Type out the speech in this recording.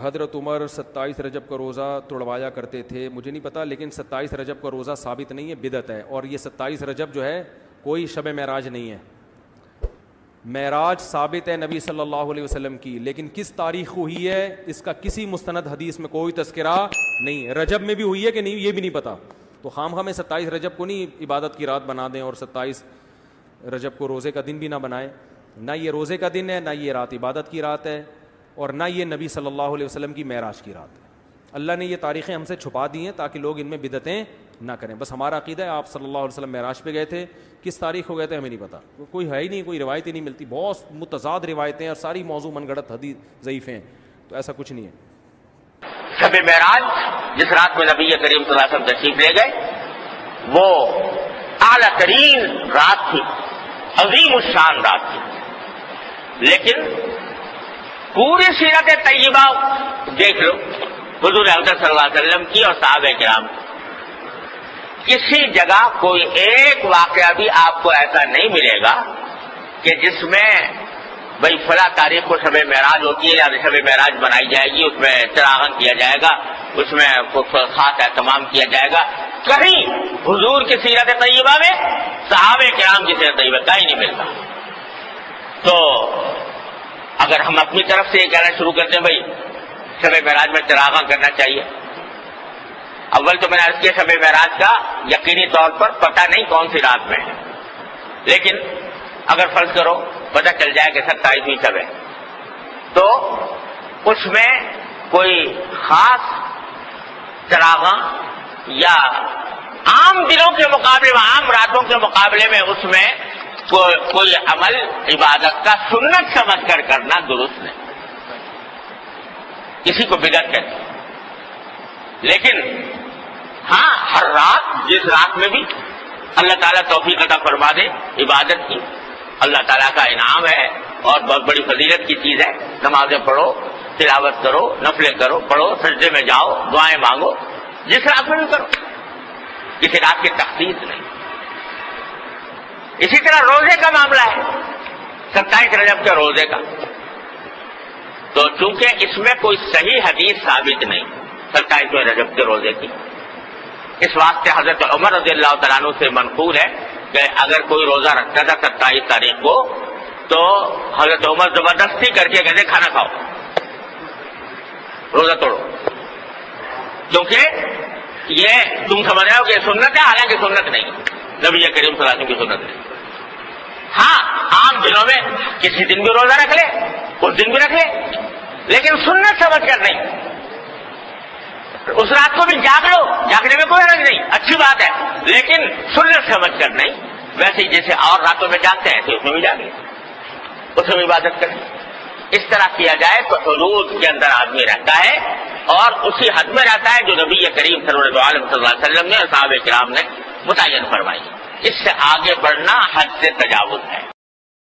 حضرت عمر 27 رجب کا روزہ توڑوایا کرتے تھے، مجھے نہیں پتا، لیکن 27 رجب کا روزہ ثابت نہیں ہے، بدعت ہے. اور یہ 27 رجب جو ہے کوئی شب معراج نہیں ہے. معراج ثابت ہے نبی صلی اللہ علیہ وسلم کی، لیکن کس تاریخ کو ہوئی ہے اس کا کسی مستند حدیث میں کوئی تذکرہ نہیں. رجب میں بھی ہوئی ہے کہ نہیں یہ بھی نہیں پتا. تو خام ہمیں 27 رجب کو نہیں عبادت کی رات بنا دیں اور 27 رجب کو روزے کا دن بھی نہ بنائیں. نہ یہ روزے کا دن ہے، نہ یہ رات عبادت کی رات ہے، اور نہ یہ نبی صلی اللہ علیہ وسلم کی معراج کی رات ہے. اللہ نے یہ تاریخیں ہم سے چھپا دی ہیں تاکہ لوگ ان میں بدعتیں نہ کریں. بس ہمارا عقیدہ ہے آپ صلی اللہ علیہ وسلم معراج پہ گئے تھے، کس تاریخ کو گئے تھے ہمیں نہیں پتا، کوئی ہے ہی نہیں، کوئی روایت ہی نہیں ملتی. بہت متضاد روایتیں اور ساری موضوع من گڑت حدیث ضعیف ہیں، تو ایسا کچھ نہیں ہے. شب معراج جس رات میں نبی کریم صلی اللہ علیہ وسلم تشریف لے گئے وہ اعلیٰ ترین رات تھی، عظیم الشان رات تھی. لیکن پوری سیرت طیبہ دیکھ لو حضور اقدس صلی اللہ علیہ وسلم کی اور صحابہ کرام کی، کسی جگہ کوئی ایک واقعہ بھی آپ کو ایسا نہیں ملے گا کہ جس میں بھائی فلاں تاریخ کو شب معراج ہوتی ہے یا شب معراج بنائی جائے گی، اس میں چراغاں کیا جائے گا، اس میں خاص اہتمام کیا جائے گا. کہیں حضور کی سیرت طیبہ میں صحابہ کرام کی سیرت طیبہ کا ہی نہیں ملتا. تو اگر ہم اپنی طرف سے یہ کہنا شروع کرتے ہیں بھائی شب معراج میں چراغاں کرنا چاہیے، اول تو میں نے عرض کیا شب معراج کا یقینی طور پر پتہ نہیں کون سی رات میں ہے، لیکن اگر فرض کرو پتہ چل جائے کہ 27ویں شب ہے تو اس میں کوئی خاص چراغاں یا عام دنوں کے مقابلے میں، عام راتوں کے مقابلے میں اس میں کوئی عمل عبادت کا سنت سمجھ کر کرنا درست نہیں. کسی کو بدعت کہتے ہیں. لیکن ہاں ہر رات جس رات میں بھی اللہ تعالیٰ توفیق عطا فرما دے عبادت کی، اللہ تعالیٰ کا انعام ہے اور بہت بڑی فضیلت کی چیز ہے. نمازیں پڑھو، تلاوت کرو، نفلیں کرو، پڑھو، سجدے میں جاؤ، دعائیں مانگو، جس رات میں بھی کرو، کسی رات کی تخصیص نہیں. اسی طرح روزے کا معاملہ ہے، 27 رجب کے روزے کا، تو چونکہ اس میں کوئی صحیح حدیث ثابت نہیں 27ویں رجب کے روزے کی، اس واسطے حضرت عمر رضی اللہ تعالیٰ عنہ سے منقول ہے کہ اگر کوئی روزہ رکھتا تھا 27 تاریخ کو تو حضرت عمر زبردستی کر کے کہتے کھانا کھاؤ، روزہ توڑو، کیونکہ یہ تم سمجھ رہے ہو کہ سنت ہے، حالانکہ سنت نہیں، نبی کریم صلی اللہ علیہ وسلم کی سنت نہیں. ہاں عام دنوں میں کسی دن بھی روزہ رکھ لے، اس دن بھی رکھ لے، لیکن سنت سمجھ کر نہیں. اس رات کو بھی جاگ لو، جاگنے میں کوئی حرج نہیں، اچھی بات ہے، لیکن سنت سمجھ کر نہیں. ویسے ہی جیسے اور راتوں میں جاگتے ہیں تو اس میں بھی جاگیں، اس میں بھی عبادت کریں. اس طرح کیا جائے تو حدود کے اندر آدمی رہتا ہے اور اسی حد میں رہتا ہے جو نبی کریم صلی اللہ علیہ وسلم نے اور صحابہ کرام نے متعین فرمائی. اس سے آگے بڑھنا حد سے تجاوز ہے.